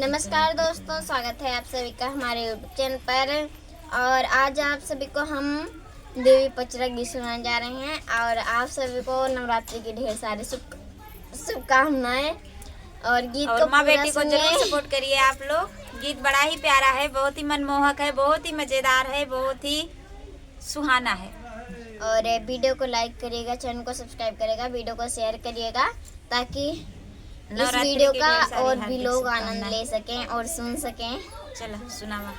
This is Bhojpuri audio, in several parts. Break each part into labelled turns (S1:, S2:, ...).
S1: नमस्कार दोस्तों, स्वागत है आप सभी का हमारे यूट्यूब चैनल पर। और आज आप सभी को हम देवी पचरा गीत सुनाने जा रहे हैं और आप सभी को नवरात्रि की ढेर सारी शुभकामनाएं। और गीत
S2: और
S1: को
S2: माँ
S1: पूरा
S2: बेटी को जरूर
S1: सुनिए।
S2: सपोर्ट करिए आप लोग। गीत बड़ा ही प्यारा है, बहुत ही मनमोहक है, बहुत ही मजेदार है, बहुत ही सुहाना है।
S1: और वीडियो को लाइक करिएगा, चैनल को सब्सक्राइब करिएगा, वीडियो को शेयर करिएगा ताकि इस
S2: नवरात्रि
S1: वीडियो
S2: की
S1: का
S2: ढेर सारी
S1: और भी
S2: हार्दिक
S1: लोग आनंद
S2: शुभकामनाएं।
S1: ले सकें और सुन सकें।
S2: चलो सुनावा।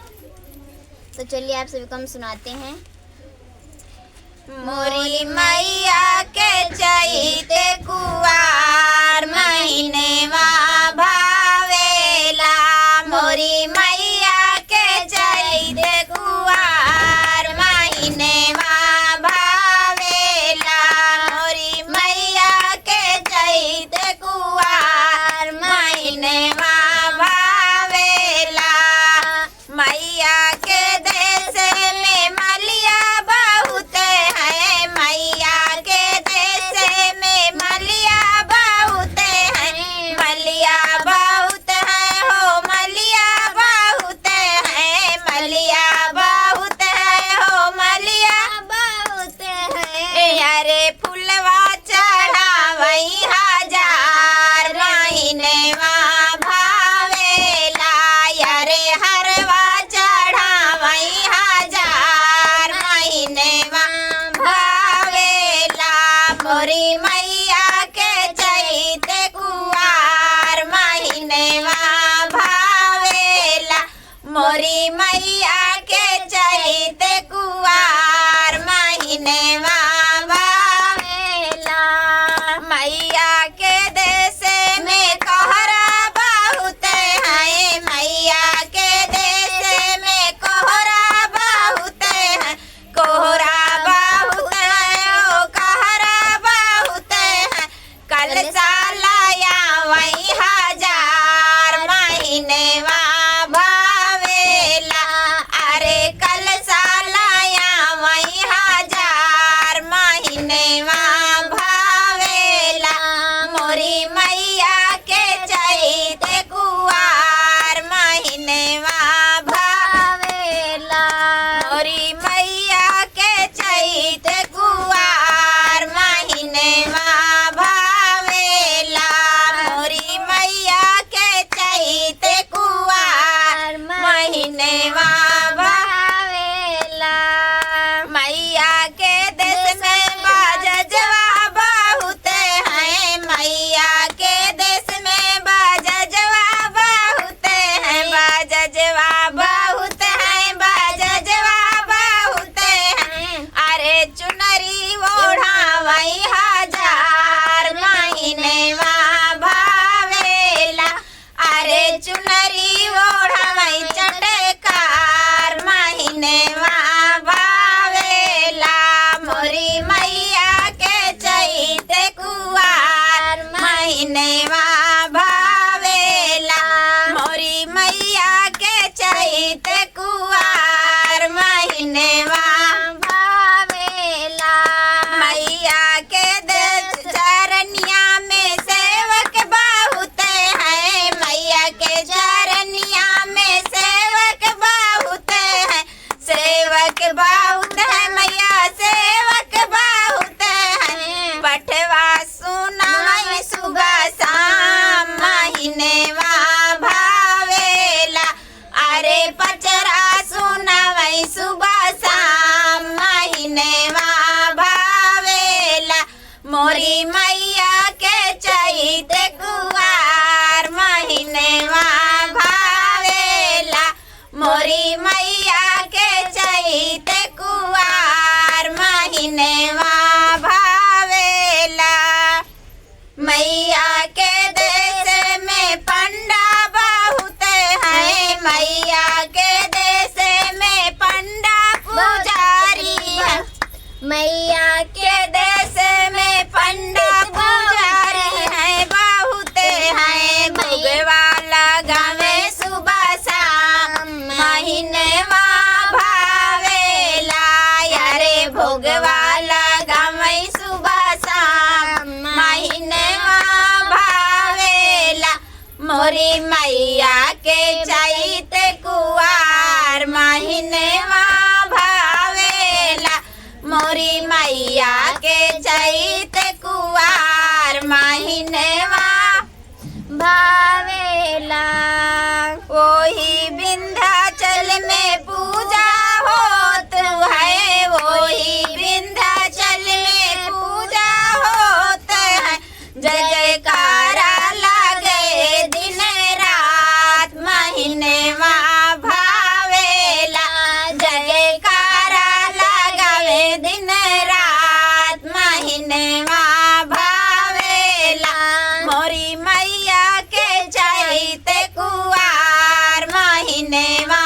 S1: तो चलिए आप सभी को हम सुनाते हैं।
S2: मोरी मैया के चैते कुवार महीने भावेला, मोरी मैया के चैते कुवार महीने भावेला, मोरी मैया के चैते कुवार महीने भावेला। मैया के देश में मलिया बहुत है, मैया के देश में मलिया बहुत है, मलिया बहुत है हो, मलिया बहुत है, मलिया बहुत है हो, मलिया बहुत है। अरे फुलवा चढ़ावई हजार महीने भावेला, अरे हरवा चढ़ावई हजार महीने भावेला। मोरी मैया के चैते कुवार महीने भावेला, मोरी मैया के चैते कुवार महीने भावेला। मैया के देश में कोहरा बहुत है, मैया के देश में कोहरा बहुत है, कोहरा बहुत है ओ कोहरा बहुत है। कल सालाया वही हजार महीने भावेला, अरे कल सालाया वही हजार महीने भावेला। मोरी मैया के चैते कुवार महीने भावेला, मोरी मैया के चैते कुवार महीने भावेला, मोरी मैया के चैते कुवार महीने भावेला। मैया के देश में बाजवा बहुत है, मैया के देश में बाजवा बहुत है, बाजवा बहुत है, बाजवा बहुत है। अरे चुनरी ओढ़ावई हजार महीने भावेला, अरे चुनरी ओढ़ावई चटकार महीने भावेला। मोरी मैया के चैते कुवार महीने भावेला, मोरी मैया के चैते कुवार महीने भावेला। मैया के चरनिया में सेवक बहुत है, मैया के चरनिया में सेवक बहुत है, सेवक बहुत है, मैया सेवक बहुत है। पठवा सुनाई सुबह शाम महीने भावेला, वही विंध्याचल में पूजा होत है, वही विंध्याचल में पूजा होत है। जय जयकारा लागे दिन रात महीनेवा भावेला, जय जयकारा लगावे दिन रात महीनेवा भावेला। मोरी मैया के चैते कुवार महीनेवा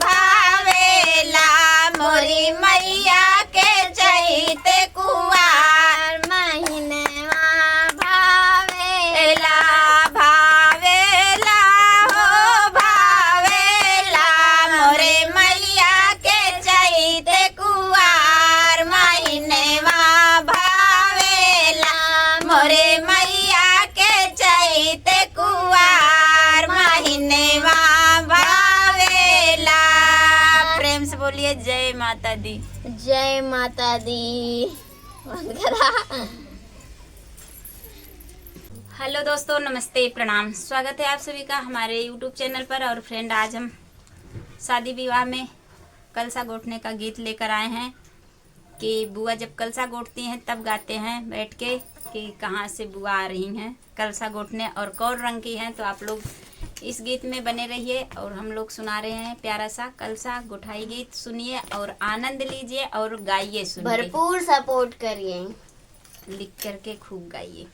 S2: भावेला, मोरी मैया के चैते कुवार
S1: महीनेवा भावेला।
S2: भावेला हो भावेला, मोरे मैया के चैते कुवार महीनेवा भावेला, मोरे मैया के चैते कुवार महीनेवा भावेला। प्रेम से बोलिए जय माता दी।
S1: जय माता दी। बंद करा।
S2: हेलो दोस्तों, नमस्ते, प्रणाम। स्वागत है आप सभी का हमारे यूट्यूब चैनल पर। और फ्रेंड, आज हम शादी विवाह में कलसा गोटने का गीत लेकर आए हैं कि बुआ जब कलसा गोटती हैं तब गाते हैं बैठ के कि कहाँ से बुआ आ रही हैं कलसा गोटने और कौन रंग की हैं। तो आप लोग इस गीत में बने रहिए और हम लोग सुना रहे हैं प्यारा सा कलसा गोठाई गीत। सुनिए और आनंद लीजिए और गाइए, सुनिए,
S1: भरपूर सपोर्ट करिए,
S2: लिख करके खूब गाइए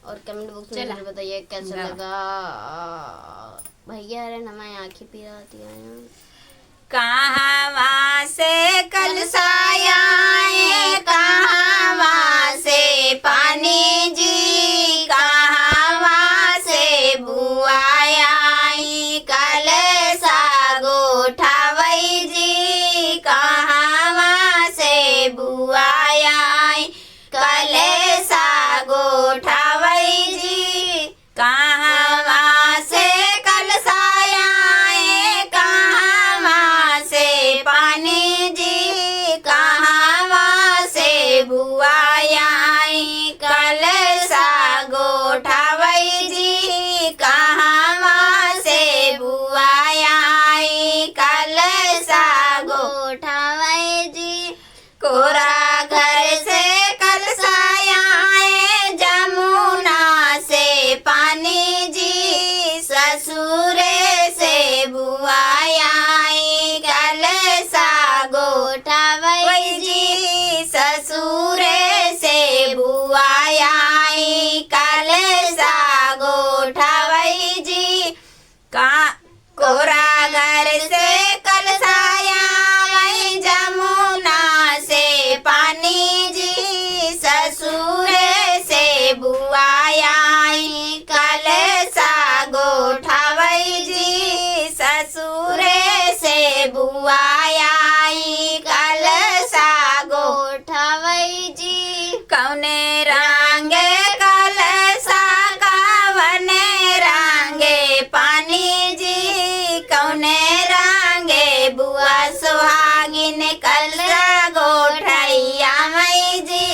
S1: और कमेंट बॉक्स में
S2: चला।
S1: जरूर बताइए कैसा
S2: गा।
S1: लगा। भैया अरे हमारी आँखें पिरा आती हैं।
S2: कहाँ से कलसाया कहाँ से पानी जी, कहाँ से बुआया कलसा गोठावई जी, कहाँ से बुआया कलसा गोठावई जी। कहाँ से कलसाया कहाँ से पानी जी, कहाँ से बुआया कलसा गोठावई जी, कहाँ से बुआया कलसा
S1: गोठावई जी।
S2: कोरा घर से कलसाया जमुना से पानी जी, ससुरे से बुआया कलसा गोठावई जी, ससुरे से बुआया कलसा गोठावई जी। का कोरा घर से कलसाया जमुना से पानी जी, ससुरे से बुआया कलसा गोठावई जी, ससुरे से बुआया कलसा
S1: गोठावई जी।
S2: कौने रंगे कलसा कवने रंगे पानी जी, कौने रंगे बुआ सुहागिन कलसा गोठैया मई जी,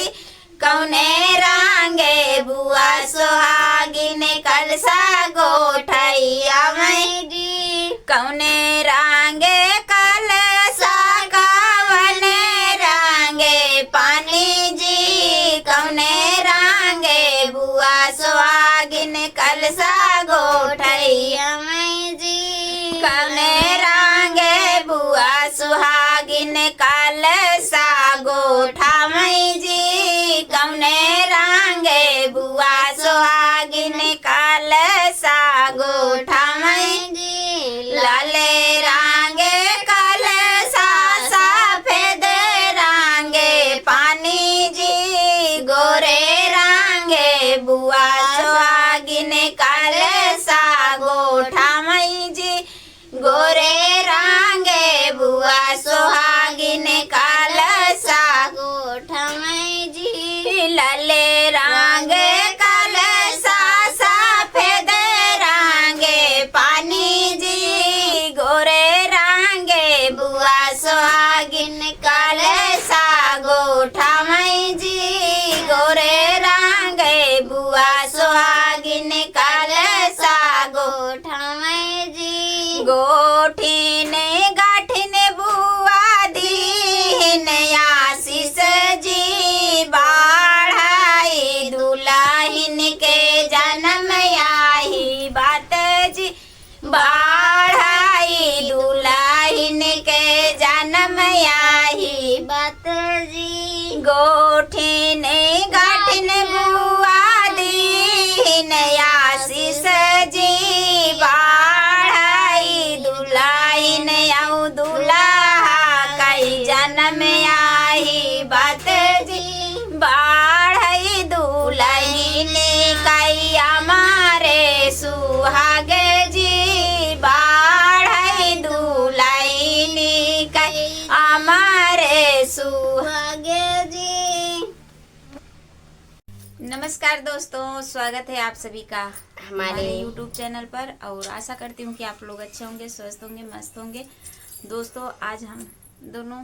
S2: कौने रंगे बुआ सुहागिन कलसा गोठैया मई जी, कौने रंगे कलसा कवने रंगे पानी जी, कौने रंगे बुआ सुहागिन कलसा गोठैया मई जी, कौने रंगे बुआ सुहागिन कलसा गोठा मई जी, कौने रंगे बुआ सुहागिन कलसा गोठा मई जी। लाले रंगे कलसा सफेद रंगे पानी जी, गोरे रंगे बुआ सुहागिन कलसा गोठा मई जी, गोरे रंगे बुआ सुहागिन कलसा
S1: गोठा मई जी।
S2: लाले रंगे कलसा सफेद रंगे पानी जी, गोरे गोठिन गाठिन बुआ दीन आशीष जी बाढ़ाई दुल्हन के जन्म आई बात जी बाढ़ाई दुल्हन के जन्म आई
S1: बात जी
S2: गोठिन गाठिन बुआ दीन आशीष जी बाढ़ाई दुल्हन आऊ दुल्हा कई जन्म आई बात जी बाढ़ई दुल्हन कई हमारे सुहाग जी बाढ़ई दुल्हन कई हमारे सुहाग जी। नमस्कार दोस्तों, स्वागत है आप सभी का हमारे YouTube चैनल पर और आशा करती हूँ कि आप लोग अच्छे होंगे, स्वस्थ होंगे, मस्त होंगे। दोस्तों आज हम दोनों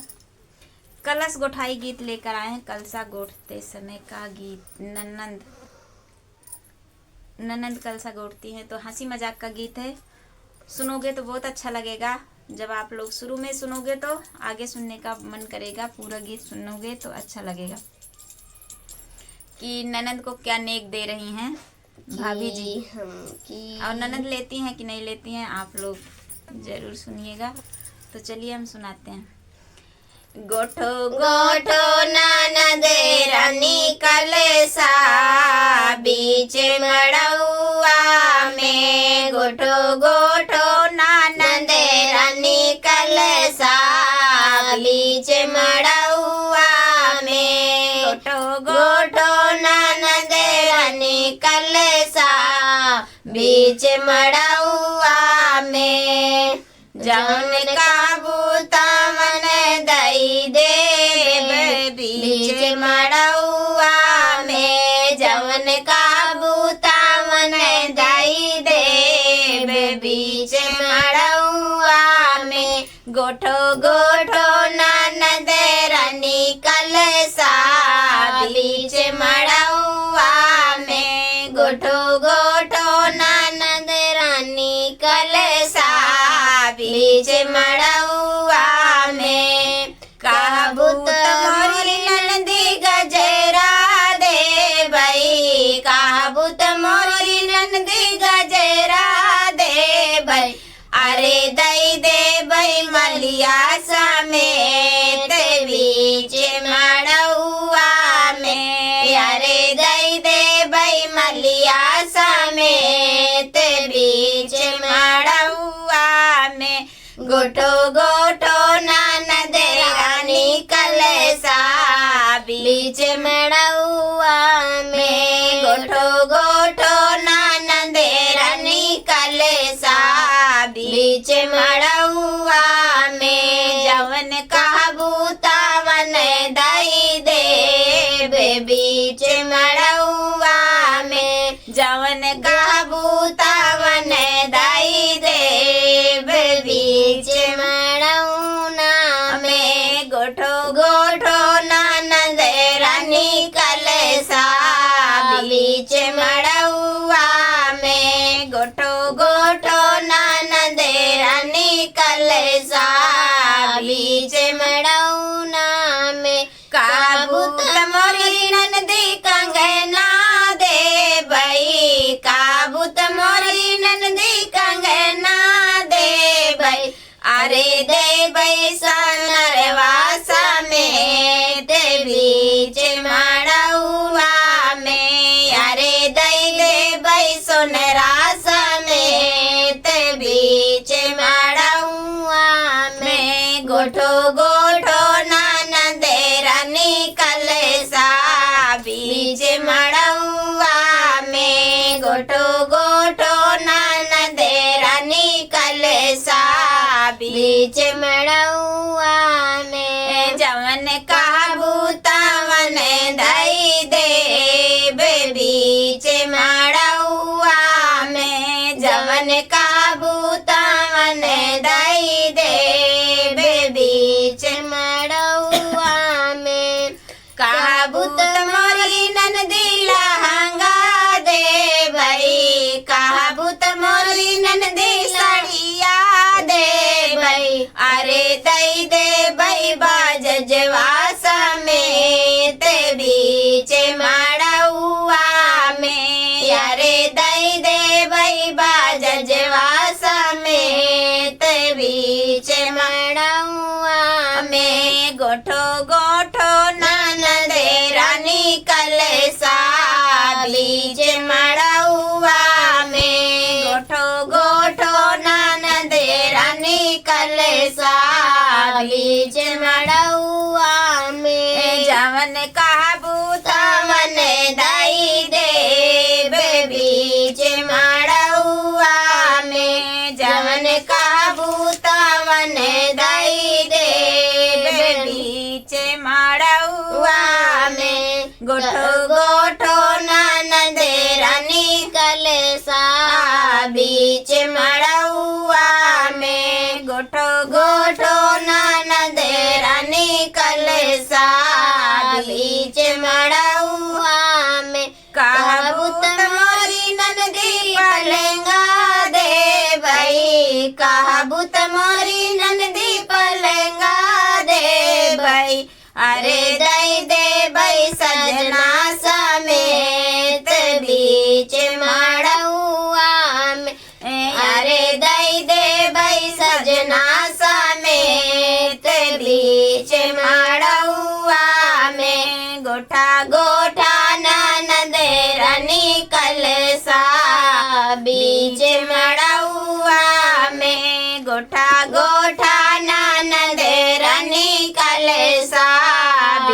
S2: कलश गोठाई गीत लेकर आए हैं। कलशा गोठते समय का गीत। ननंद कलशा गोठती हैं तो हंसी मजाक का गीत है। सुनोगे तो बहुत अच्छा लगेगा। जब आप लोग शुरू में सुनोगे तो आगे सुनने का मन करेगा। पूरा गीत सुनोगे तो अच्छा लगेगा कि ननंद को क्या नेक दे रही हैं भाभी जी और ननंद लेती हैं कि नहीं लेती हैं, आप लोग जरूर सुनिएगा। तो चलिए हम सुनाते हैं। गोठो गोठो ननद रानी कलशा बीच मड़ौआ में गोठो गोठो ननद रानी कलशा बीच मड़ौआ में गोठो गोठो ननद रानी कलशा बीच मड़ौआ में जौन का बूता मन दई दे बीच मड़ौआ में जौन का बूता मन दई दे बीच मड़ौआ में गोठो गोठो ननद रानी कलशा बीच मड़ौआ में गोठो गोठो ननद रानी कलशा बीच मड़ौआ में कहबूत मोरी नंदी गजरा दे भई कहबूत मोरी नंदी गजरा दे भई अरे दई दे भई मलिया समेत बीच मड़ौआ में अरे दई दे भई मलिया समेत बीच मड़ौआ में गोठो गोठो ननद रानी कलशा बीच मड़ौआ में गोठो गोठो ननद रानी कलशा बीच मड़ौआ में जवन कहबूता वन दई दे बीच मड़ौआ में जवन कहबूता वन दई दे बीच मड़ौना में गोठो गोठो ननद रानी कलशा बीच मड़ौआ में गोठो गोठो ननद रानी कलशा बीच मड़ौना में कहबूत मोरी ननदी कंगना दे भई कहबूत मोरी ननदी कंगना दे भई अरे दे भई सनरवा समेत बीच मड़ौआ में अरे दे भई सोनरा समेत बीच मड़ौआ में गोठो गोठो ननद रानी कलशा बीच मड़ौआ में गोठो गोठो ननद रानी कलशा बीच मड़ौआ में जवन कहबूता वन दई दे बीच मड़ौआ में जवन कहबूता वन दई दे बीच मड़ौआ में कहबूत मोरी ननदी लहंगा दे भई कहबूत मोरी ननदी साड़िया
S1: सा बीच मड़ौआ में
S2: जवन कहबू
S1: तवन दई देव बीच मड़ौआ में जवन कहबू तवन दई देव
S2: बीच मड़ौआ
S1: में
S2: गोठो
S1: गोठो ननद रानी कलसा बीच मड़ौआ में
S2: गोठो
S1: गोठो ननद रानी कलसा बीच मड़ौआ में कहबू तमोरी ननदी पलंगा दे भई कहबू तमोरी ननदी पलंगा दे भई अरे दई दे भई सजना समेत बीच मड़ौआ में अरे दई दे भई सजना समेत बीच मड़ौआ में
S2: गोठा
S1: गोठा ननद रानी कलसा बीच मड़ौआ में
S2: गोठा
S1: गोठा ननद रानी कलसा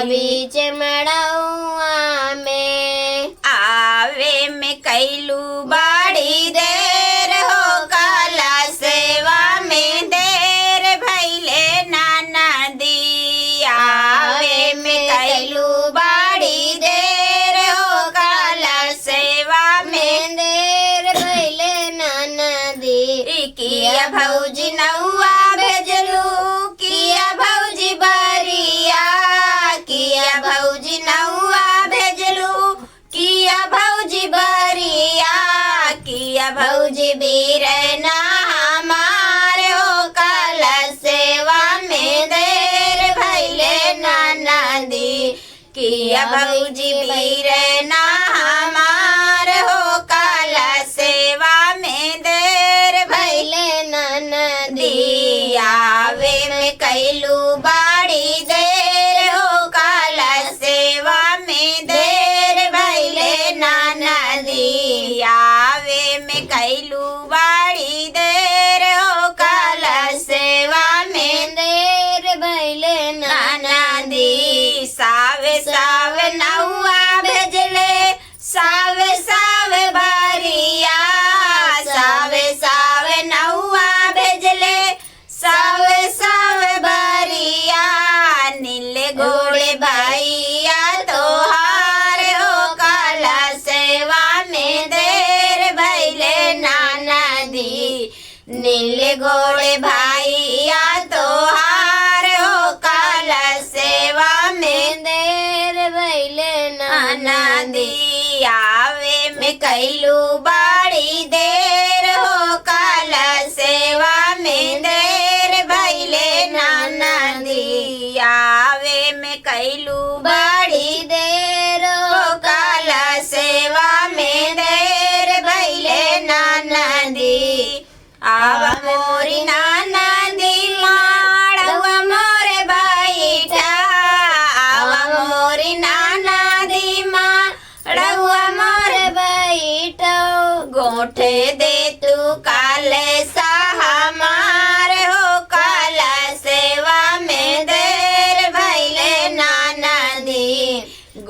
S1: बीच मड़ौआ में
S2: आवे में कैलू
S1: बड़ी देर हो काला सेवा में देर भैले नाना दी आवे में कैलू बड़ी देर हो काला सेवा में देर भैले नाना दी किया भौजी नौआ भेजलू किया भौजी बरिया किया भौजी नौआ भेजलू किया भौजी बरिया किया भौजी बीरना हमारे हो काल सेवा में देर भैले नाना दी किया भौजी बीरना हमारे हो काल सेवा में देर भैले नाना दी आवे में कैलू बड़ी देर हो काल सेवा में देर भैले नाना दी
S2: आवे में कैलू
S1: बड़ी देर हो काल सेवा में देर भैले नाना दी सावे सावे नौआ भेजले सावे सावे बरिया सावे सावे नौआ भेजले सावे सावे बरिया नीले घोड़े भैया तोहार हो काला सेवा में देर भैले नाना दी नीले घोड़े भैया तोहार हो काला सेवा में देर भैले नाना दी आवे में कैलू बड़ी देर हो काला सेवा में देर भैले नाना दी
S2: आवे में कैलू
S1: बड़ी देर हो काला सेवा में देर भैले नाना दी आवा मोरी नाना दी माड़वा मोरे बैठा आवा मोरी नाना दी माड़वा मोरे बैठा गोठे दे तू काले सा हमारे हो काला सेवा में देर भैले नाना दी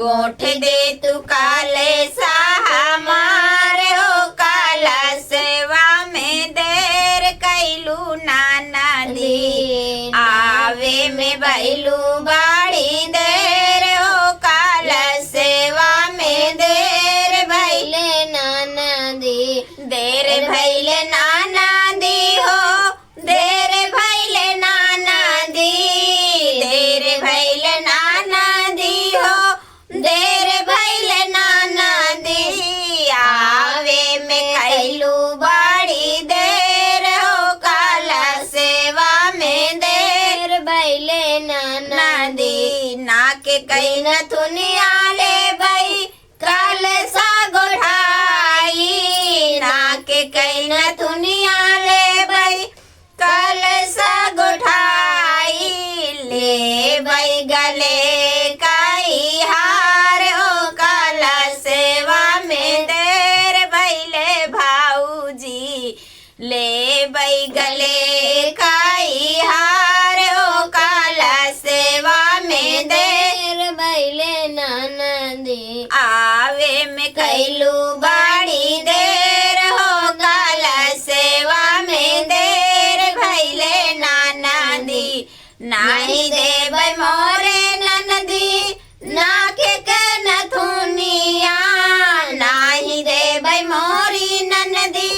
S1: गोठ दे तू काले सा हमारे हो काला सेवा में देर कैलू नाना दी आवे में बैलू बड़ी देर हो काला सेवा में देर भैले नाना दी देर भैले नाना दी हो देर भैले नाना दी देर भैले नाना दी हो देर भैले नाना दी आवे में कैलू बड़ी देर हो काला सेवा में देर भैले नाना
S2: नाही देबै मोरे ननदी नाके के नथुनिया, नाही देबै मोरी ननदी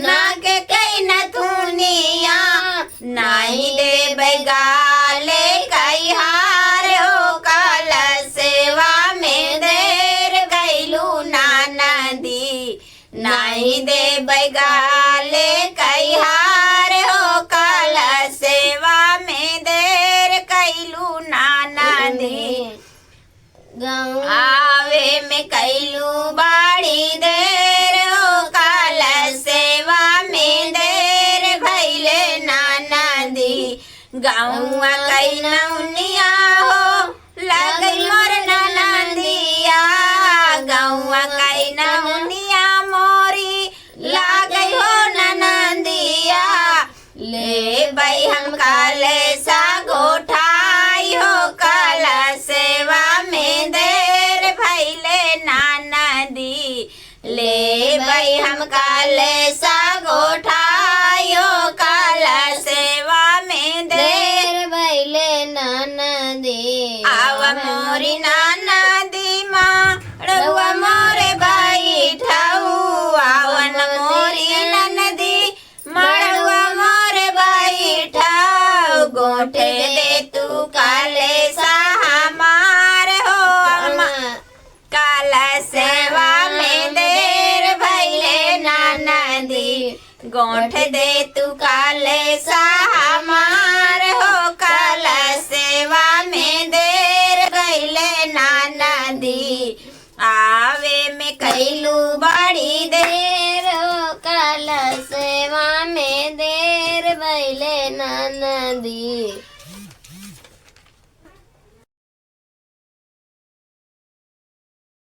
S2: नाके के नथुनिया, नाही देबै गाले कई हार हो कलशवा में देर गैलू ननदी, नाही देबै गाले कई हार हो कलशवा में देर कैलू ननदी, आवे में कैलू बाड़ी देर हो कलशवा में देर भैले ननदी, गौआ कई नौनिया हो लगई मोर ननदिया, गौआ कई नौनिया मोरी लागई हो ननदिया, ले भाई हम कलशा गोठाई हो कलशवा में देर भैले ननदी, ले भाई हम कलशा गोठाई हो कलशवा में देर भैले ननदी, आव मोरी ननदी माड़ुआ मोरे बैठाऊ, आवन मोरी ननदी माड़ुआ मोरे बैठाऊ, गोठे दे तू कलशा हमार हो कलशवा में देर भैले ननदी, गोठ दे तू कलशा हमार हो कलशवा में देर भैले ननदी, आवे में कैलू बड़ी देर हो कलशवा में देर भैले ननदी।